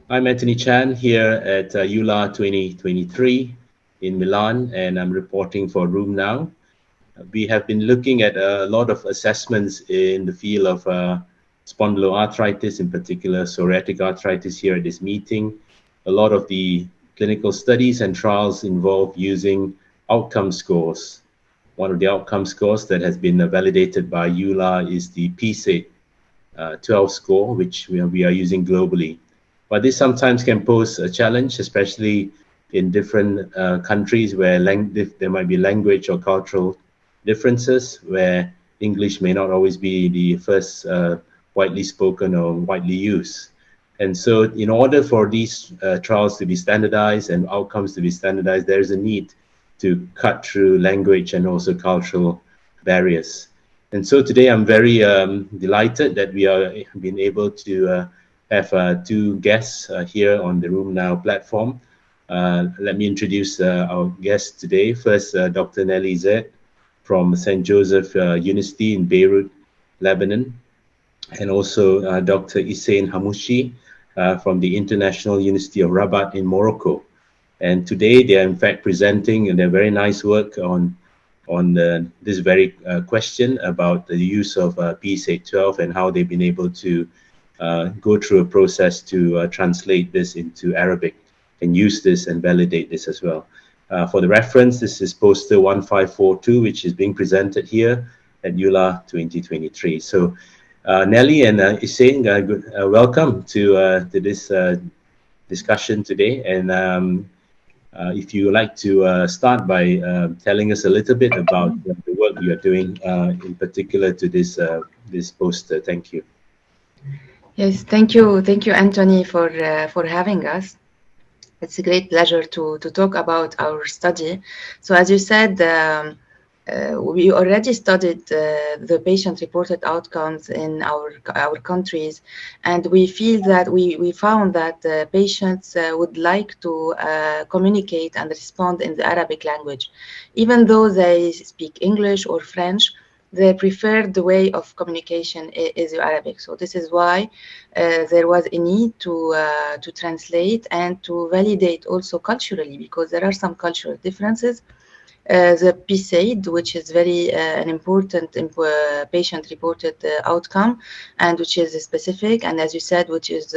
I'm Antoni Chan here at EULAR 2023 in Milan, and I'm reporting for Room Now. We have been looking at a lot of assessments in the field of spondyloarthritis, in particular psoriatic arthritis here at this meeting. A lot of the clinical studies and trials involve using outcome scores. One of the outcome scores that has been validated by EULAR is the PSAID 12 score, which we are using globally. But this sometimes can pose a challenge, especially in different countries where there might be language or cultural differences, where English may not always be the first widely spoken or widely used. And so in order for these trials to be standardized and outcomes to be standardized, there is a need to cut through language and also cultural barriers. And so today I'm very delighted that we are being able to have two guests here on the Room Now platform. Let me introduce our guests today. First, Dr. Nelly Ziade from St. Joseph University in Beirut, Lebanon, and also Dr. Ihsane Hmamouchi from the International University of Rabat in Morocco. And today they are in fact presenting their very nice work on this very question about the use of PSA12 and how they've been able to go through a process to translate this into Arabic and use this and validate this as well. For the reference, this is poster 1542, which is being presented here at EULAR 2023. So Nelly and Ihsane, welcome to this discussion today. And if you would like to start by telling us a little bit about the work you are doing in particular to this poster. Thank you. Yes, thank you, Antoni, for having us. It's a great pleasure to talk about our study. So, as you said, we already studied the patient-reported outcomes in our countries, and we feel that we found that patients would like to communicate and respond in the Arabic language, even though they speak English or French. The preferred way of communication is Arabic. So this is why there was a need to translate and to validate also culturally, because there are some cultural differences. The PSAID, which is very an important patient-reported outcome, and which is specific, and as you said, which is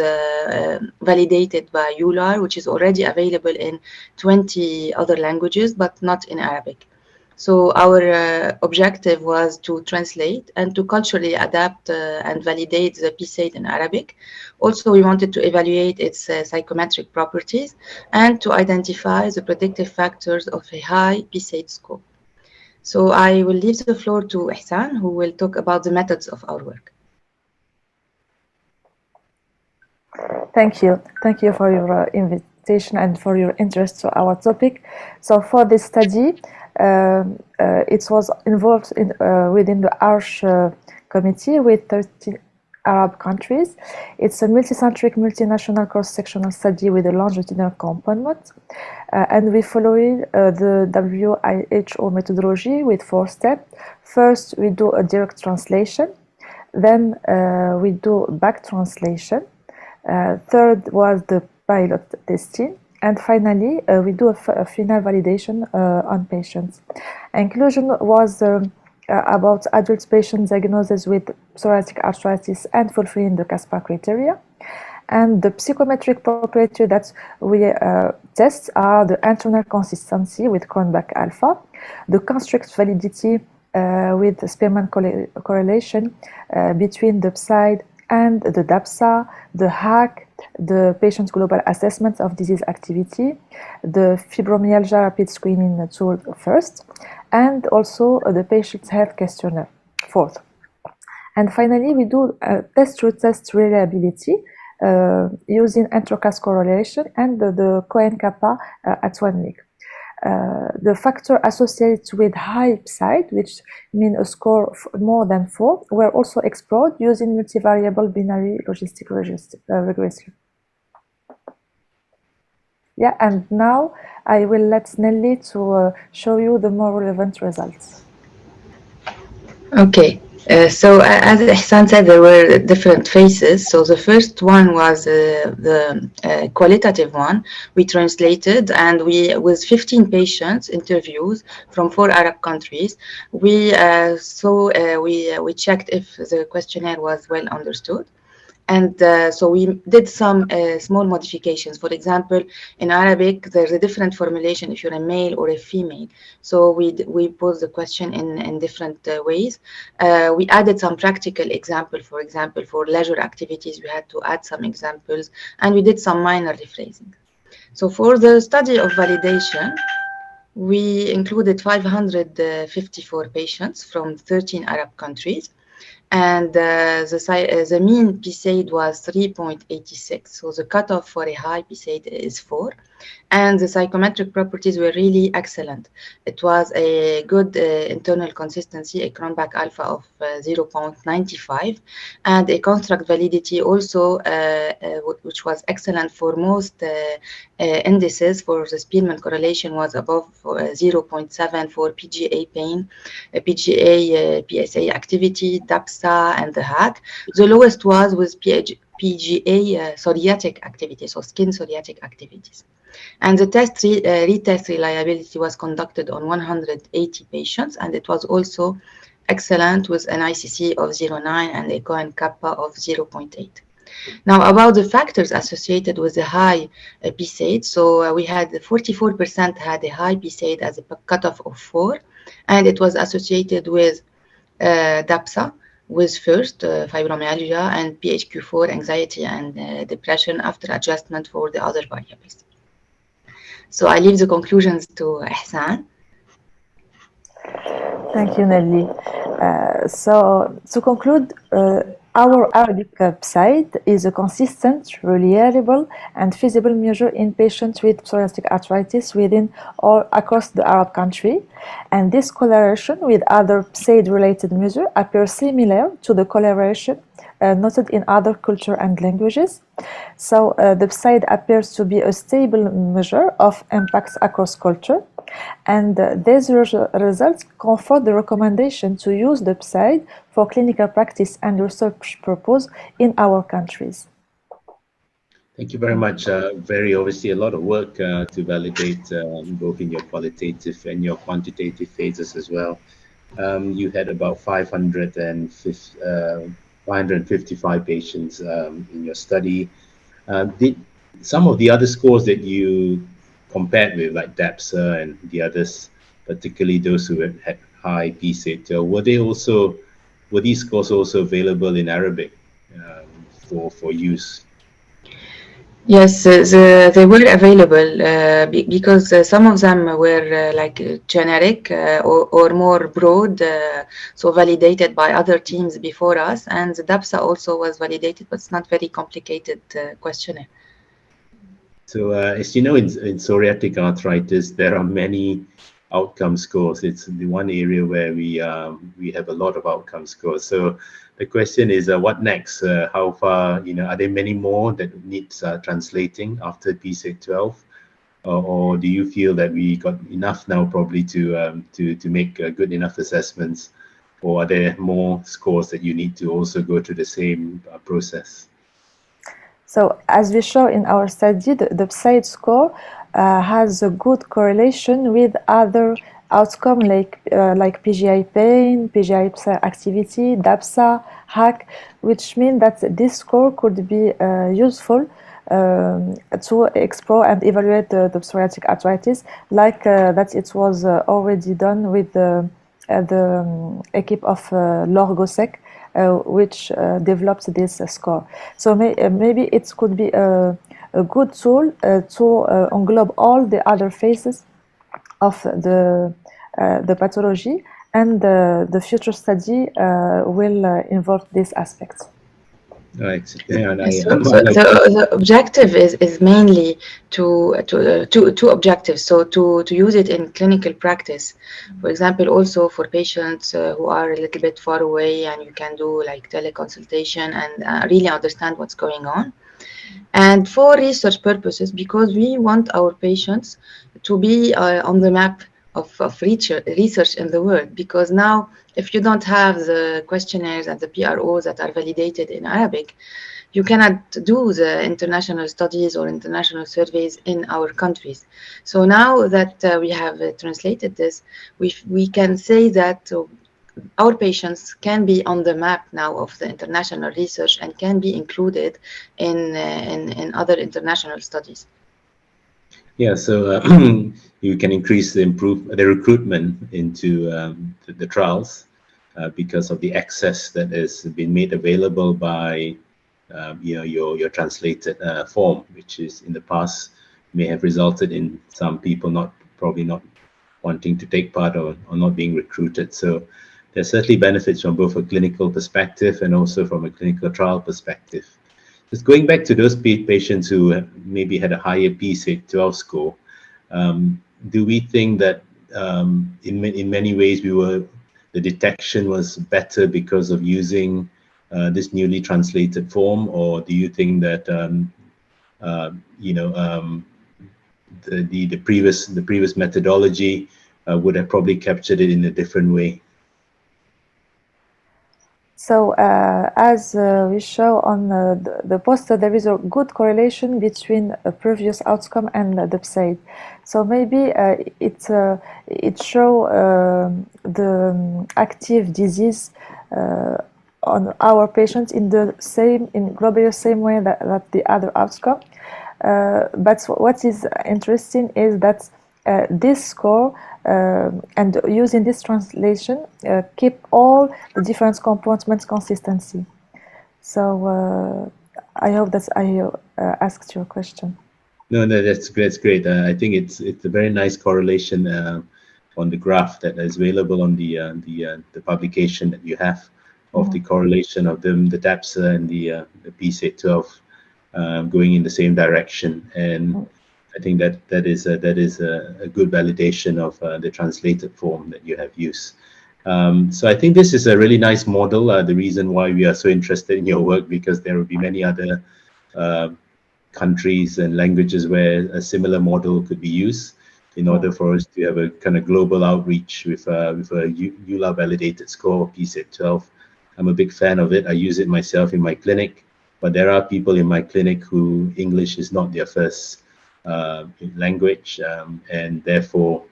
validated by EULAR, which is already available in 20 other languages, but not in Arabic. So our objective was to translate and to culturally adapt and validate the PSAID in Arabic. Also, we wanted to evaluate its psychometric properties and to identify the predictive factors of a high PSAID score. So I will leave the floor to Ihsane, who will talk about the methods of our work. Thank you. Thank you for your invitation and for your interest to our topic. So for this study, it was involved within the ARCH committee with 30 Arab countries. It's a multicentric, multinational cross-sectional study with a longitudinal component. And we followed the WHO methodology with 4 steps. First, we do a direct translation. Then we do back translation. Third was the pilot testing. And finally, we do a final validation on patients. Inclusion was about adult patients diagnosed with psoriatic arthritis and fulfilling the CASPA criteria. And the psychometric property that we test are the internal consistency with Cronbach alpha, the construct validity with the Spearman correlation between the PSAID and the DAPSA, the HAC, the patient's global assessment of disease activity, the fibromyalgia rapid screening tool first, and also the patient's health questionnaire fourth. And finally, we do a test-to-test reliability using intra-class correlation and the Cohen-Kappa at 1 week. The factor associated with high PSAID, which means a score of more than 4, were also explored using multivariable binary logistic regression. Yeah, and now I will let Nelly to show you the more relevant results. Okay, As Ihsane said, there were different phases. So the first one was the qualitative one. We translated, and with 15 patients interviews from 4 Arab countries, we checked if the questionnaire was well understood. And so we did some small modifications. For example, in Arabic, there's a different formulation if you're a male or a female. So we pose the question in different ways. We added some practical example. For example, for leisure activities, we had to add some examples, and we did some minor rephrasing. So for the study of validation, we included 554 patients from 13 Arab countries. And the mean PSAID was 3.86. So the cutoff for a high PSAID is 4. And the psychometric properties were really excellent. It was a good internal consistency, a Cronbach alpha of 0.95, and a construct validity also, which was excellent for most indices. For the Spearman correlation was above 0.7 for PGA pain, PGA PSA activity, DAPSA, and the HAC. The lowest was with PGA psoriatic activity, so skin psoriatic activities. And the retest reliability was conducted on 180 patients, and it was also excellent with an ICC of 0.9 and a Cohen kappa of 0.8. Now, about the factors associated with the high PSAID, so we had 44% had a high PSAID as a cutoff of 4, and it was associated with DAPSA, with first fibromyalgia and PHQ-4 anxiety and depression after adjustment for the other variables. So I leave the conclusions to Ihsane. Thank you, Nelly. So to conclude, our Arabic PSAID is a consistent, reliable, and feasible measure in patients with psoriatic arthritis within or across the Arab country. And this correlation with other PSAID-related measures appears similar to the correlation noted in other cultures and languages. So the PSAID appears to be a stable measure of impacts across culture. And these results confirm the recommendation to use the PSAID for clinical practice and research purpose in our countries. Thank you very much. Very obviously a lot of work to validate both in your qualitative and your quantitative phases as well. You had about 555 patients in your study. Did some of the other scores that you compared with, like DAPSA and the others, particularly those who had high PSAID, were these scores also available in Arabic for use? Yes, they were available because some of them were like generic or more broad, so validated by other teams before us. And the DAPSA also was validated, but it's not very complicated questionnaire. So as you know, in psoriatic arthritis, there are many outcome scores. It's the one area where we have a lot of outcome scores. So the question is, what next? How far? Are there many more that needs translating after PSAID 12, or do you feel that we got enough now, probably to make good enough assessments, or are there more scores that you need to also go through the same process? So, as we show in our study, the PSAID score has a good correlation with other outcomes like PGI pain, PGI activity, DAPSA, HAC, which means that this score could be useful to explore and evaluate the psoriatic arthritis, like that it was already done with the equipe of Lorgosec, which developed this score. So maybe it could be a good tool to englobe all the other phases of the pathology, and the future study will involve these aspects. Right. The objective is mainly two objectives. So to use it in clinical practice, for example, also for patients who are a little bit far away, and you can do like teleconsultation and really understand what's going on. And for research purposes, because we want our patients to be on the map research in the world, because now if you don't have the questionnaires and the PROs that are validated in Arabic, you cannot do the international studies or international surveys in our countries. So now that we have translated this, we can say that our patients can be on the map now of the international research and can be included in other international studies. Yeah, so you can increase the recruitment into the trials because of the access that has been made available by your translated form, which is in the past may have resulted in some people probably not wanting to take part or not being recruited. So there's certainly benefits from both a clinical perspective and also from a clinical trial perspective. Just going back to those patients who maybe had a higher PSA-12 score, do we think that in many ways the detection was better because of using this newly translated form, or do you think that the previous methodology would have probably captured it in a different way? So as we show on the poster, there is a good correlation between a previous outcome and the PSA. So maybe it show the active disease on our patients in globally same way that the other outcome. But what is interesting is that this score and using this translation keep all the different components consistency. So I hope that I asked your question. No, that's great. I think it's a very nice correlation on the graph that is available on the publication that you have of the correlation of the DAPSA and the PSA-12 going in the same direction, and I think that is a good validation of the translated form that you have used. So I think this is a really nice model. The reason why we are so interested in your work, because there will be many other countries and languages where a similar model could be used in order for us to have a kind of global outreach with a EULAR validated score, PSA-12. I'm a big fan of it. I use it myself in my clinic, but there are people in my clinic who English is not their first language, and therefore,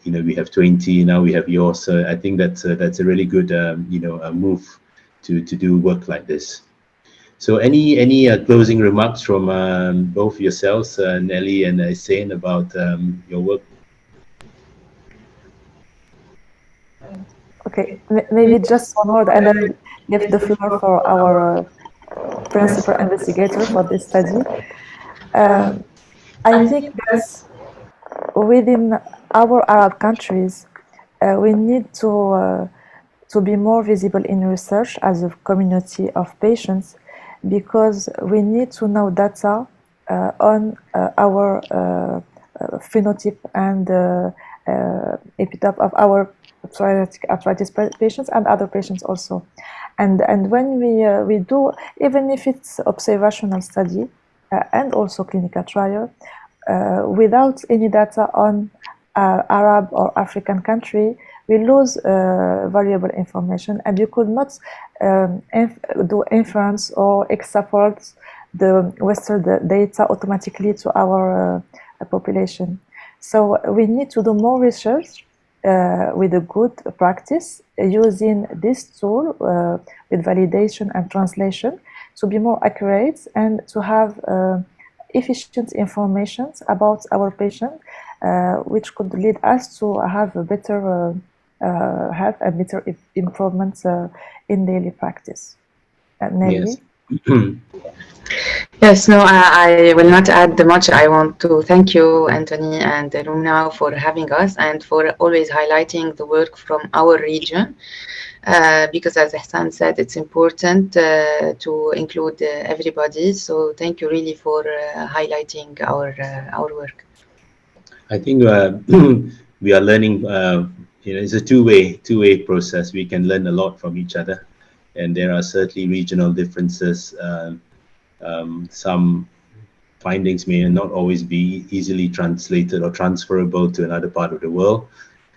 we have 20 now. We have yours. So I think that's a really good a move to do work like this. So any closing remarks from both yourselves, Nelly and Ihsane, about your work? Okay, maybe just one word, and then give the floor for our principal investigator for this study. I think that within our Arab countries, we need to be more visible in research as a community of patients, because we need to know data on our phenotype and epitope of our psoriatic arthritis patients and other patients also. And when we do, even if it's observational study and also clinical trial, without any data on Arab or African country, we lose valuable information, and you could not do inference or extrapolate the Western data automatically to our population. So we need to do more research with a good practice using this tool with validation and translation to be more accurate and to have efficient information about our patient, which could lead us to have a better health and better improvements in daily practice. Nelly? Yes. Yes, no, I will not add much. I want to thank you, Antoni and Rumna, for having us and for always highlighting the work from our region. Because as Ihsane said, it's important to include everybody. So thank you really for highlighting our work. I think we are learning. It's a two-way process. We can learn a lot from each other, and there are certainly regional differences. Some findings may not always be easily translated or transferable to another part of the world.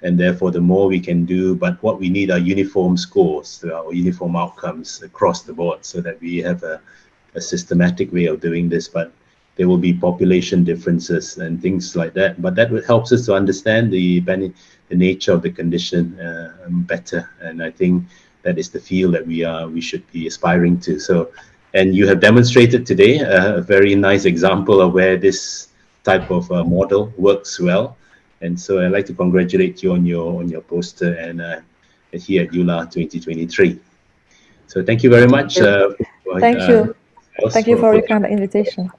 And therefore, the more we can do, but what we need are uniform scores, or uniform outcomes across the board, so that we have a systematic way of doing this. But there will be population differences and things like that. But that helps us to understand the nature of the condition better. And I think that is the field that we should be aspiring to. So, and you have demonstrated today a very nice example of where this type of model works well. And so I'd like to congratulate you on your poster and here at EULAR 2023. So thank you very much. Thank you. Thank you for your kind invitation.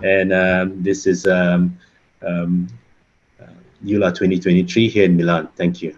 And this is EULAR 2023 here in Milan. Thank you.